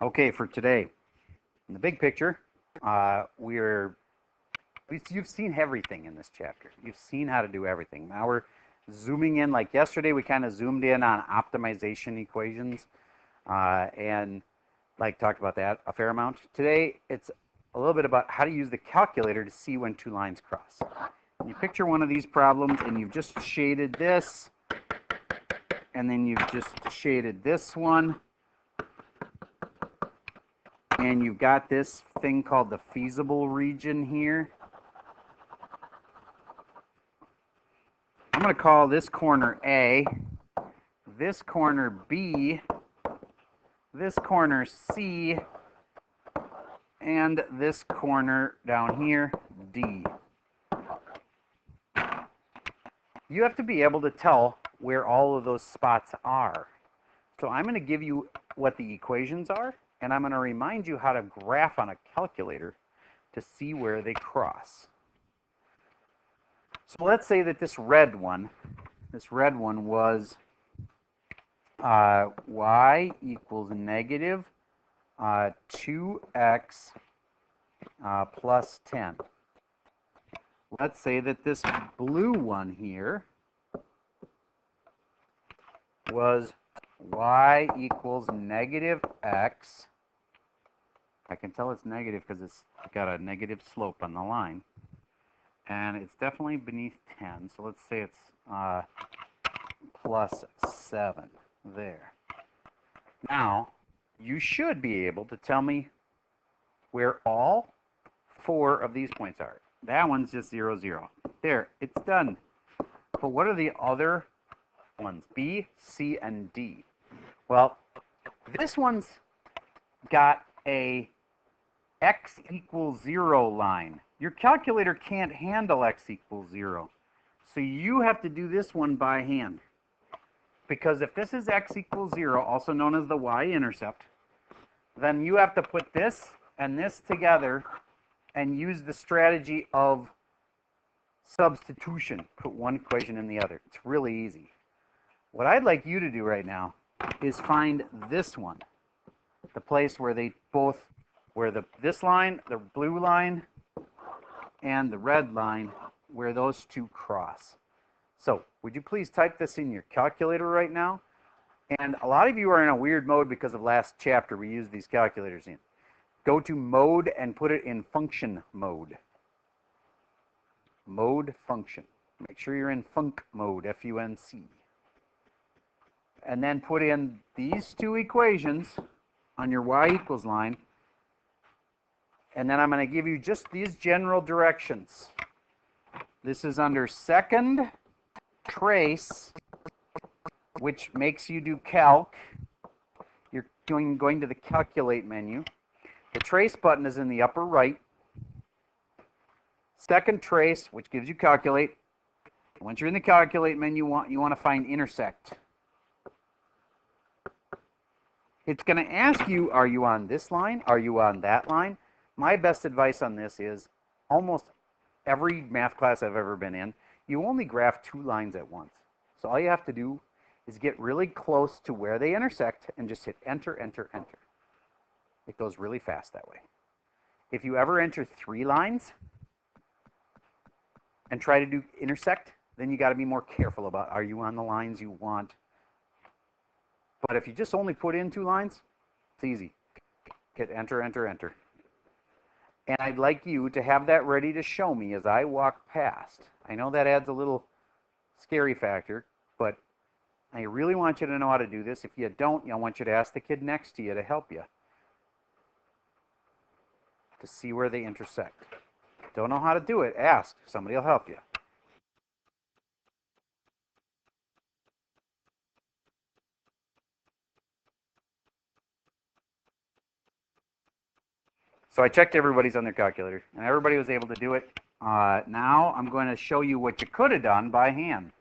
Okay, for today, in the big picture, you've seen everything in this chapter. You've seen how to do everything. Now we're zooming in. Like yesterday, we kind of zoomed in on optimization equations, and like talked about that a fair amount. Today, it's a little bit about how to use the calculator to see when two lines cross. You picture one of these problems, and you've just shaded this, and then you've just shaded this one, and you've got this thing called the feasible region here. I'm going to call this corner A, this corner B, this corner C, and this corner down here D. You have to be able to tell where all of those spots are. So I'm going to give you what the equations are, and I'm going to remind you how to graph on a calculator to see where they cross. So let's say that this red one was y equals negative 2x plus 10. Let's say that this blue one here was y equals negative x. I can tell it's negative because it's got a negative slope on the line. And it's definitely beneath 10. So let's say it's plus 7 there. Now, you should be able to tell me where all 4 of these points are. That one's just 0, 0. There, it's done. But what are the other ones? B, C, and D. Well, this one's got a x equals 0 line. Your calculator can't handle x equals 0. So you have to do this one by hand. Because if this is x equals 0, also known as the y-intercept, then you have to put this and this together and use the strategy of substitution. Put one equation in the other. It's really easy. What I'd like you to do right now is find this one, the place where they both, where this line, the blue line, and the red line, where those two cross. So would you please type this in your calculator right now? And a lot of you are in a weird mode because of last chapter we used these calculators in. Go to mode and put it in function mode. Mode function. Make sure you're in func mode, F-U-N-C. And then put in these two equations on your y equals line. And then I'm going to give you just these general directions. This is under second trace, which makes you do calc. You're going to the calculate menu. The trace button is in the upper right. Second trace, which gives you calculate. Once you're in the calculate menu, you want to find intersect. It's going to ask you, are you on this line? Are you on that line? My best advice on this is almost every math class I've ever been in, you only graph 2 lines at once. So all you have to do is get really close to where they intersect and just hit enter, enter, enter. It goes really fast that way. If you ever enter 3 lines and try to do intersect, then you got to be more careful about, are you on the lines you want? But if you just only put in 2 lines, it's easy. Hit enter, enter, enter. And I'd like you to have that ready to show me as I walk past. I know that adds a little scary factor, but I really want you to know how to do this. If you don't, I want you to ask the kid next to you to help you to see where they intersect. Don't know how to do it? Ask. Somebody will help you. So I checked everybody's on their calculator, and everybody was able to do it. Now I'm going to show you what you could have done by hand.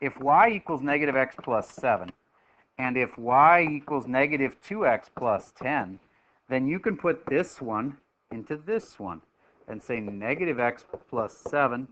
If y equals negative x plus 7, and if y equals negative 2x plus 10, then you can put this one into this one and say negative x plus 7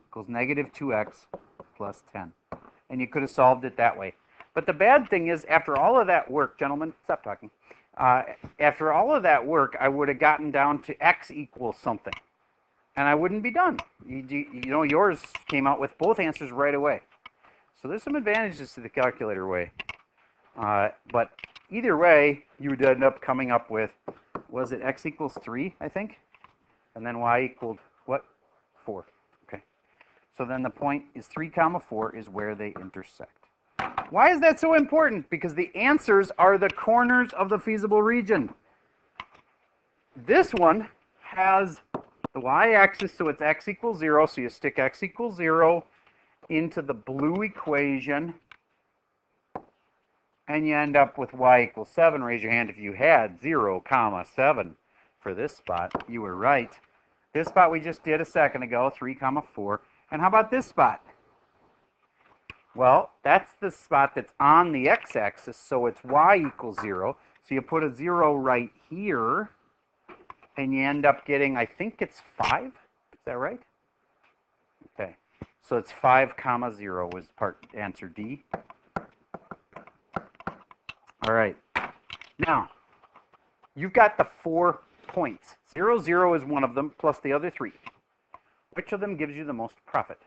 equals negative 2x plus 10. And you could have solved it that way. But the bad thing is, after all of that work, gentlemen, stop talking. After all of that work, I would have gotten down to x equals something, and I wouldn't be done. You know, yours came out with both answers right away. So there's some advantages to the calculator way. But either way, you would end up coming up with, was it x equals 3, I think? And then y equaled what? 4. Okay. So then the point is 3 comma 4 is where they intersect. Why is that so important? Because the answers are the corners of the feasible region. This one has the y-axis, so it's x equals 0. So you stick x equals 0 into the blue equation, and you end up with y equals 7. Raise your hand if you had 0 comma 7 for this spot. You were right. This spot we just did a second ago, 3 comma 4. And how about this spot? Well, that's the spot that's on the x-axis, so it's y equals 0. So you put a 0 right here, and you end up getting, I think it's 5. Is that right? Okay. So it's 5 comma 0 was part answer D. All right. Now, you've got the 4 points. 0, 0 is one of them, plus the other 3. Which of them gives you the most profit?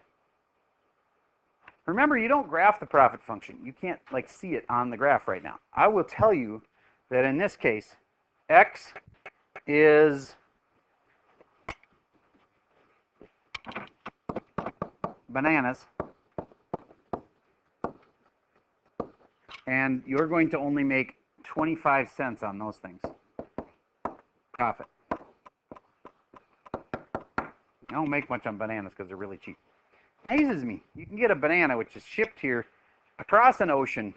Remember, you don't graph the profit function. You can't like see it on the graph right now. I will tell you that in this case, x is bananas, and you're going to only make 25 cents on those things. Profit. I don't make much on bananas because they're really cheap. Amazes me. You can get a banana which is shipped here across an ocean.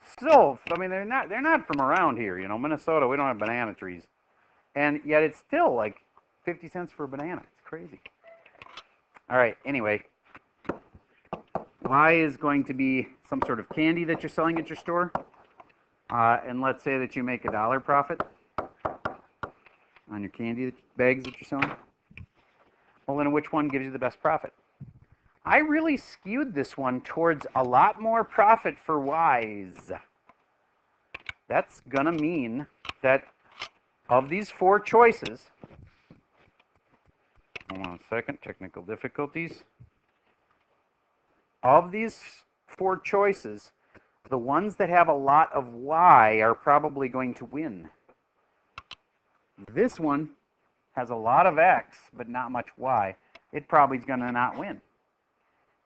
Still, I mean, they're not from around here. You know, Minnesota, we don't have banana trees, and yet it's still like 50 cents for a banana. It's crazy. All right. Anyway, Y is going to be some sort of candy that you're selling at your store, and let's say that you make $1 profit on your candy bags that you're selling. Well, then which one gives you the best profit? I really skewed this one towards a lot more profit for Y's. That's going to mean that of these 4 choices, hold on a second, technical difficulties. Of these 4 choices, the ones that have a lot of Y are probably going to win. This one has a lot of X, but not much Y. It probably is going to not win.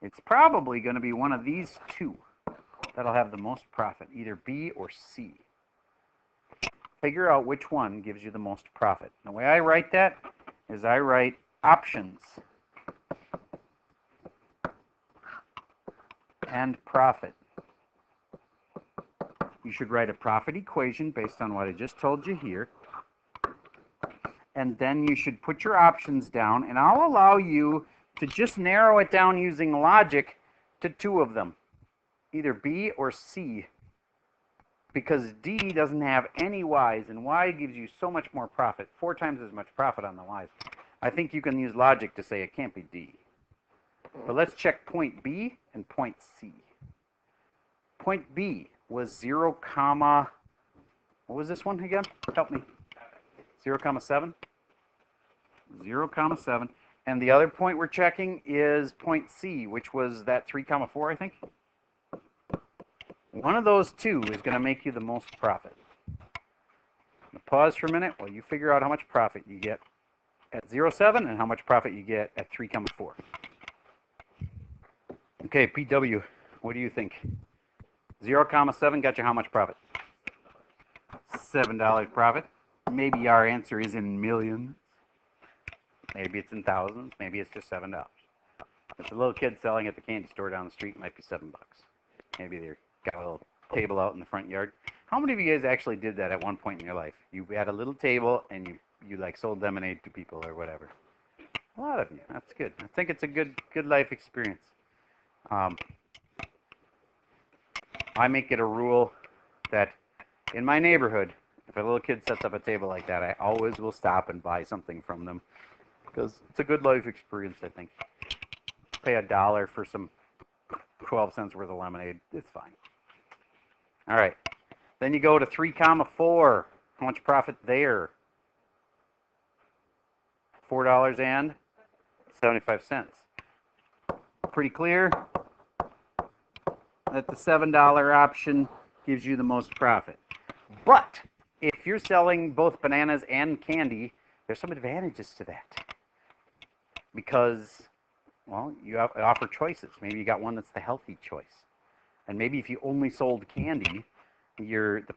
It's probably going to be one of these 2 that'll have the most profit, either B or C. Figure out which one gives you the most profit. The way I write that is I write options and profit. You should write a profit equation based on what I just told you here. And then you should put your options down, and I'll allow you to just narrow it down using logic to 2 of them, either B or C, because D doesn't have any Y's, and Y gives you so much more profit, 4 times as much profit on the Y's. I think you can use logic to say it can't be D. But let's check point B and point C. Point B was 0 comma, what was this one again? Help me. 0 comma 7? 0 comma 7. And the other point we're checking is point C, which was that 3 comma 4, I think. One of those 2 is going to make you the most profit. Now pause for a minute while you figure out how much profit you get at 0, 7 and how much profit you get at 3 comma 4. Okay, PW, what do you think? 0 comma 7 got you how much profit? $7 profit. Maybe our answer is in millions. Maybe it's in thousands. Maybe it's just $7. If a little kid selling at the candy store down the street, it might be $7. Maybe they've got a little table out in the front yard. How many of you guys actually did that at one point in your life? You had a little table and you like sold lemonade to people or whatever. A lot of you. That's good. I think it's a good life experience. I make it a rule that in my neighborhood, if a little kid sets up a table like that, I always will stop and buy something from them because it's a good life experience, I think. Pay $1 for some 12 cents worth of lemonade. It's fine. All right. Then you go to 3 comma 4. How much profit there? $4.75. Pretty clear that the $7 option gives you the most profit. But if you're selling both bananas and candy, there's some advantages to that. Because, well, you offer choices. Maybe you got one that's the healthy choice. And maybe if you only sold candy,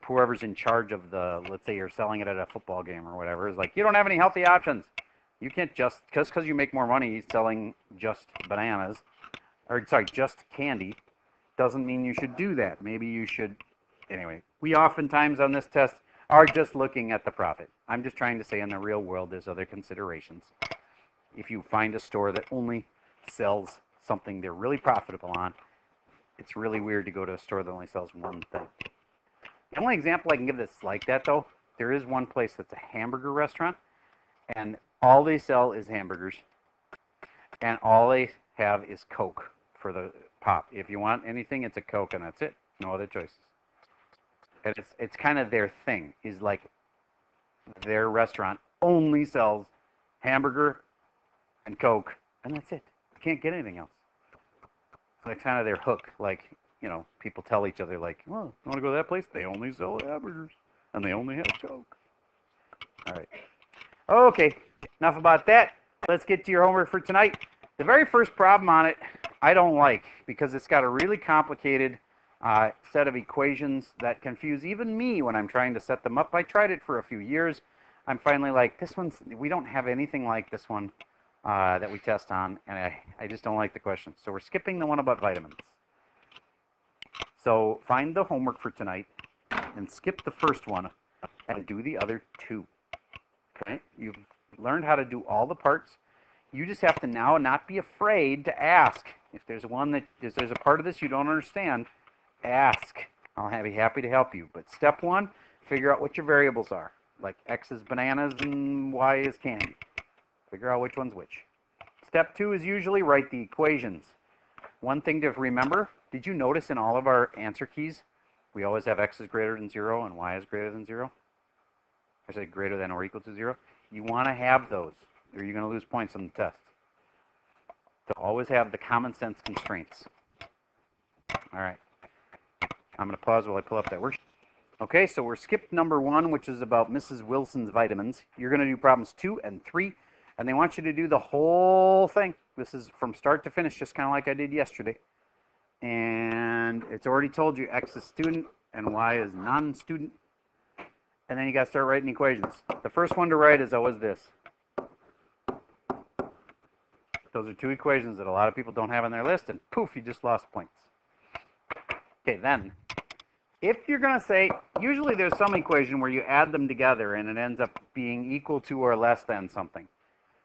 whoever's in charge of let's say you're selling it at a football game or whatever, is like, you don't have any healthy options. You can't just because you make more money selling just bananas, or sorry, just candy, doesn't mean you should do that. Maybe you should. Anyway, we oftentimes on this test are just looking at the profit. I'm just trying to say in the real world there's other considerations. If you find a store that only sells something they're really profitable on, it's really weird to go to a store that only sells one thing. The only example I can give that's like that, though, there is one place that's a hamburger restaurant, and all they sell is hamburgers, and all they have is Coke for the pop. If you want anything, it's a Coke, and that's it. No other choices. And it's kind of their thing, is like their restaurant only sells hamburger and Coke, and that's it. You can't get anything else. So that's kind of their hook. Like, you know, people tell each other, like, well, you want to go to that place? They only sell hamburgers, and they only have Coke. All right. Okay, enough about that. Let's get to your homework for tonight. The very first problem on it, I don't like, because it's got a really complicated set of equations that confuse even me when I'm trying to set them up. I tried it for a few years. I'm finally like, we don't have anything like this one that we test on, and I just don't like the questions. So we're skipping the one about vitamins. So find the homework for tonight and skip the first one and do the other two. Okay? You've learned how to do all the parts. You just have to now not be afraid to ask. If there's a part of this you don't understand, ask. I'll be happy to help you. But step one, figure out what your variables are. Like X is bananas and Y is candy. Figure out which one's which. Step two is usually write the equations. One thing to remember, did you notice in all of our answer keys, we always have X is greater than 0 and Y is greater than 0? I say greater than or equal to 0. You want to have those, or you're going to lose points on the test. So always have the common sense constraints. All right. I'm going to pause while I pull up that worksheet. Okay, so we're skipped number 1, which is about Mrs. Wilson's vitamins. You're going to do problems 2 and 3, and they want you to do the whole thing. This is from start to finish, just kind of like I did yesterday. And it's already told you X is student and Y is non-student. And then you got to start writing equations. The first one to write is always this. Those are two equations that a lot of people don't have on their list, and poof, you just lost points. Okay, then, if you're going to say, usually there's some equation where you add them together and it ends up being equal to or less than something.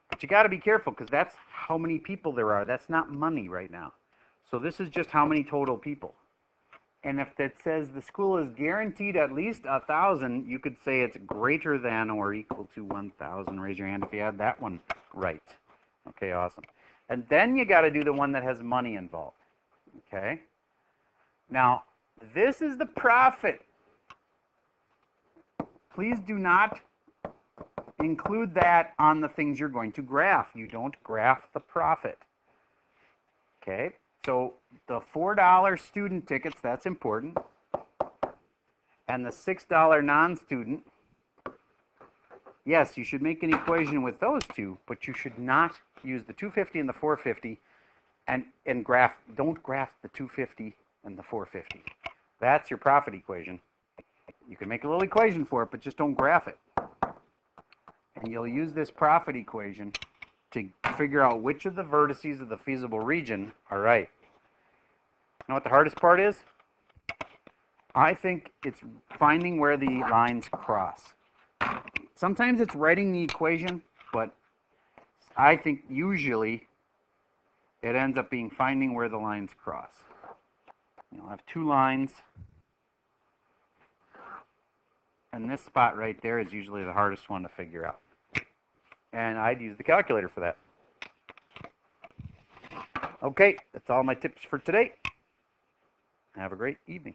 But you got to be careful, because that's how many people there are. That's not money right now. So this is just how many total people. And if it says the school is guaranteed at least 1,000, you could say it's greater than or equal to 1,000. Raise your hand if you had that one right. Okay, awesome. And then you got to do the one that has money involved. Okay? Now, this is the profit. Please do not include that on the things you're going to graph. You don't graph the profit. Okay? So the $4 student tickets, that's important. And the $6 non-student, yes, you should make an equation with those two, but you should not use the 250 and the 450 and graph. Don't graph the 250 and the 450. That's your profit equation. You can make a little equation for it, but just don't graph it. And you'll use this profit equation to figure out which of the vertices of the feasible region are right. You know what the hardest part is? I think it's finding where the lines cross. Sometimes it's writing the equation, but I think usually it ends up being finding where the lines cross. You'll have two lines, and this spot right there is usually the hardest one to figure out. And I'd use the calculator for that. Okay, that's all my tips for today. Have a great evening.